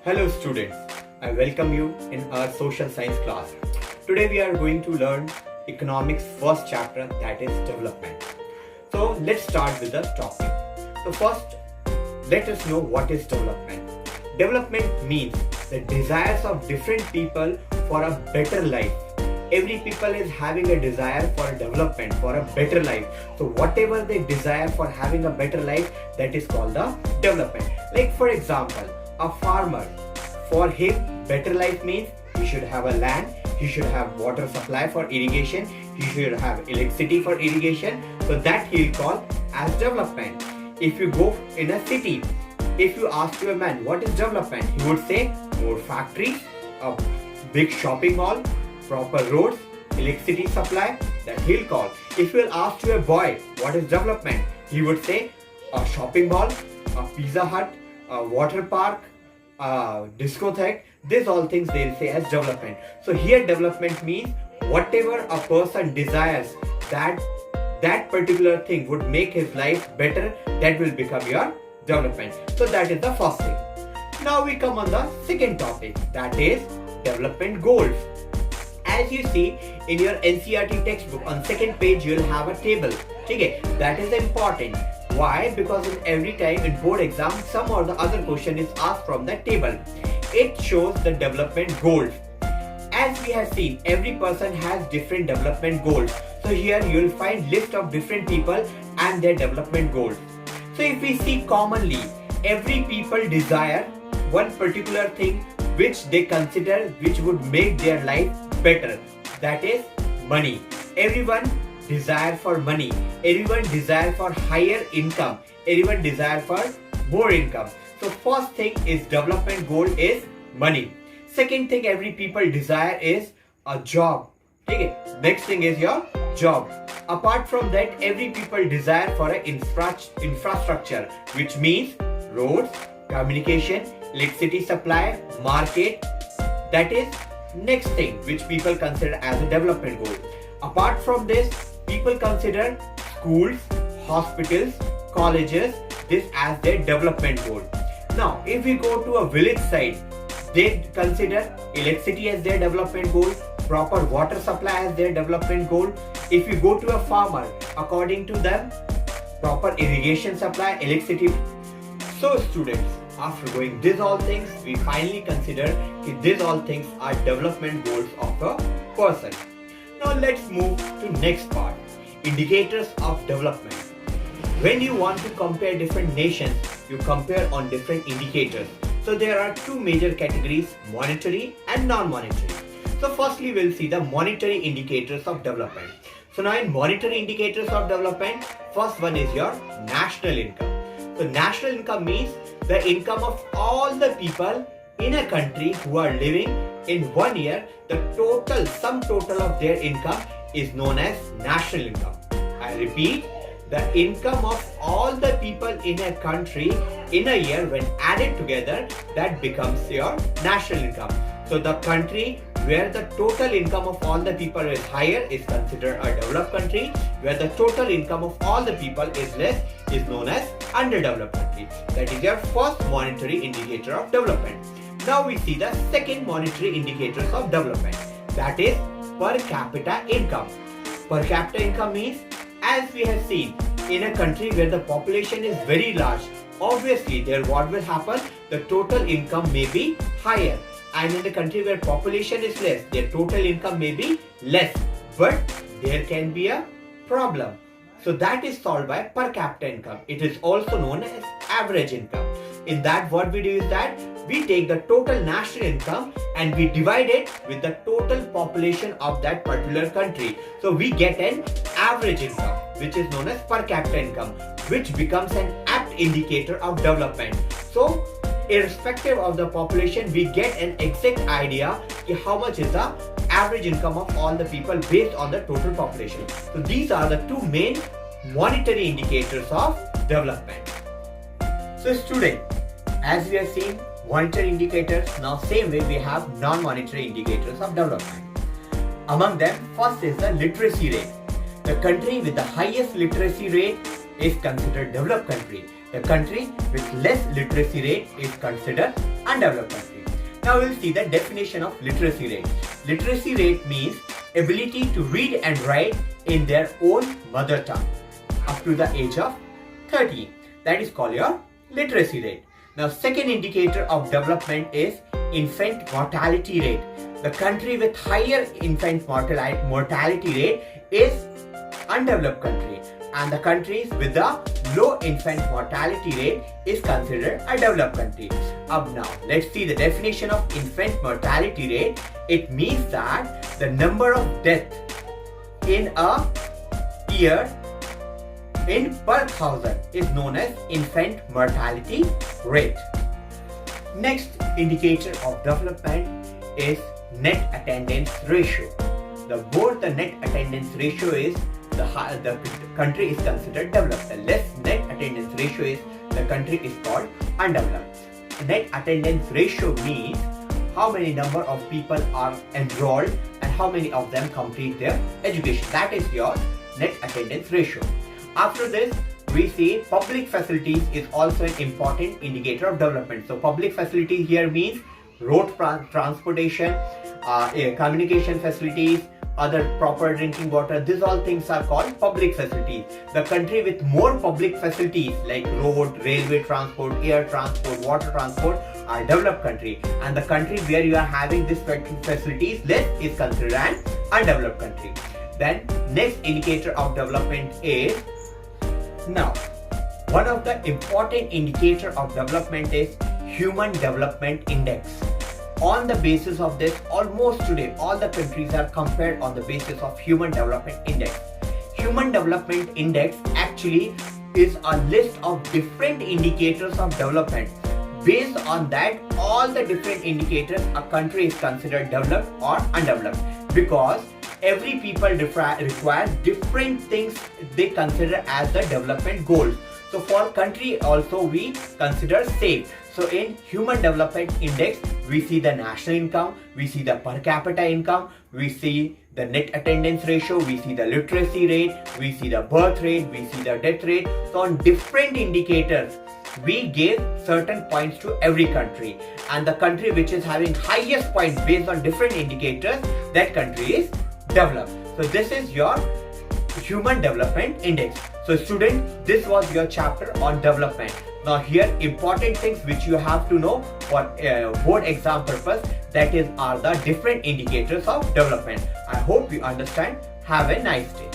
Hello students, I welcome you in our social science class. Today we are going to learn economics first chapter, that is development. So let's start with the topic. So first, let us know what is development. Development means the desires of different people for a better life. Every people is having a desire for a development, for a better life. So whatever they desire for having a better life, that is called the development. Like for example, a farmer, for him better life means he should have a land, he should have water supply for irrigation, he should have electricity for irrigation, so that he'll call as development. If you go in a city, if you ask to a man what is development, he would say more factories, a big shopping mall, proper roads, electricity supply, that he'll call. If you'll ask to a boy what is development, he would say a shopping mall, a Pizza Hut, a water park, discotheque. These all things they'll say as development. So here development means whatever a person desires that particular thing would make his life better, that will become your development. So that is the first thing. Now we come on the second topic, that is development goals. As you see in your NCERT textbook, on second page you will have a table. Okay, that is important. Why? Because in every time in board exam, some or the other question is asked from that table. It shows the development goals. As we have seen, every person has different development goals. So here you will find list of different people and their development goals. So if we see commonly, every people desire one particular thing which they consider which would make their life better. That is money. Everyone desire for money. Everyone desire for higher income. Everyone desire for more income. So first thing is development goal is money. Second thing every people desire is a job. Okay. Next thing is your job. Apart from that, every people desire for an infrastructure, which means roads, communication, electricity supply, market. That is next thing which people consider as a development goal. Apart from this, people consider schools, hospitals, colleges, this as their development goal. Now, if we go to a village side, they consider electricity as their development goal, proper water supply as their development goal. If you go to a farmer, according to them, proper irrigation supply, electricity. So students, after going these all things, we finally consider that these all things are development goals of a person. Now let's move to next part, indicators of development. When you want to compare different nations, you compare on different indicators. So there are two major categories, monetary and non-monetary. So firstly we'll see the monetary indicators of development. So now in monetary indicators of development, first one is your national income. So national income means the income of all the people in a country who are living in 1 year, the sum total of their income is known as national income. I repeat, the income of all the people in a country in a year when added together, that becomes your national income. So the country where the total income of all the people is higher is considered a developed country, where the total income of all the people is less is known as underdeveloped country. That is your first monetary indicator of development. Now we see the second monetary indicators of development, that is per capita income. Per capita income means, as we have seen, in a country where the population is very large, obviously there what will happen, the total income may be higher, and in the country where population is less, their total income may be less, but there can be a problem. So that is solved by per capita income. It is also known as average income. In that, what we do is that we take the total national income and we divide it with the total population of that particular country. So we get an average income, which is known as per capita income, which becomes an apt indicator of development. So irrespective of the population, we get an exact idea of how much is the average income of all the people based on the total population. So these are the two main monetary indicators of development. So student, as we have seen monetary indicators, now same way we have non-monetary indicators of development. Among them, first is the literacy rate. The country with the highest literacy rate is considered developed country. The country with less literacy rate is considered undeveloped country. Now we'll see the definition of literacy rate. Literacy rate means ability to read and write in their own mother tongue up to the age of 30. That is called your literacy rate. Now second indicator of development is infant mortality rate. The country with higher infant mortality rate is undeveloped country, and the countries with the low infant mortality rate is considered a developed country. Now let's see the definition of infant mortality rate. It means that the number of deaths in a year in per thousand is known as infant mortality rate. Next indicator of development is net attendance ratio. The more the net attendance ratio is, the country is considered developed. The less net attendance ratio is, the country is called undeveloped. The net attendance ratio means how many number of people are enrolled and how many of them complete their education. That is your net attendance ratio. After this, we see public facilities is also an important indicator of development. So public facilities here means road transportation, communication facilities, other proper drinking water. These all things are called public facilities. The country with more public facilities like road, railway transport, air transport, water transport are developed country, and the country where you are having these facilities less is considered an undeveloped country. Then next indicator of development is, now one of the important indicator of development is Human Development Index. On the basis of this, almost today all the countries are compared on the basis of Human Development Index. Human Development Index actually is a list of different indicators of development. Based on that, all the different indicators a country is considered developed or undeveloped, because every people require different things they consider as the development goals. So for country also we consider same. So in Human Development Index, we see the national income, we see the per capita income, we see the net attendance ratio, we see the literacy rate, we see the birth rate, we see the death rate. So on different indicators, we give certain points to every country, and the country which is having highest points based on different indicators, that country is developed. So this is your Human Development Index. So student, this was your chapter on development. Now here important things which you have to know for board exam purpose, that is are the different indicators of development. I hope you understand. Have a nice day.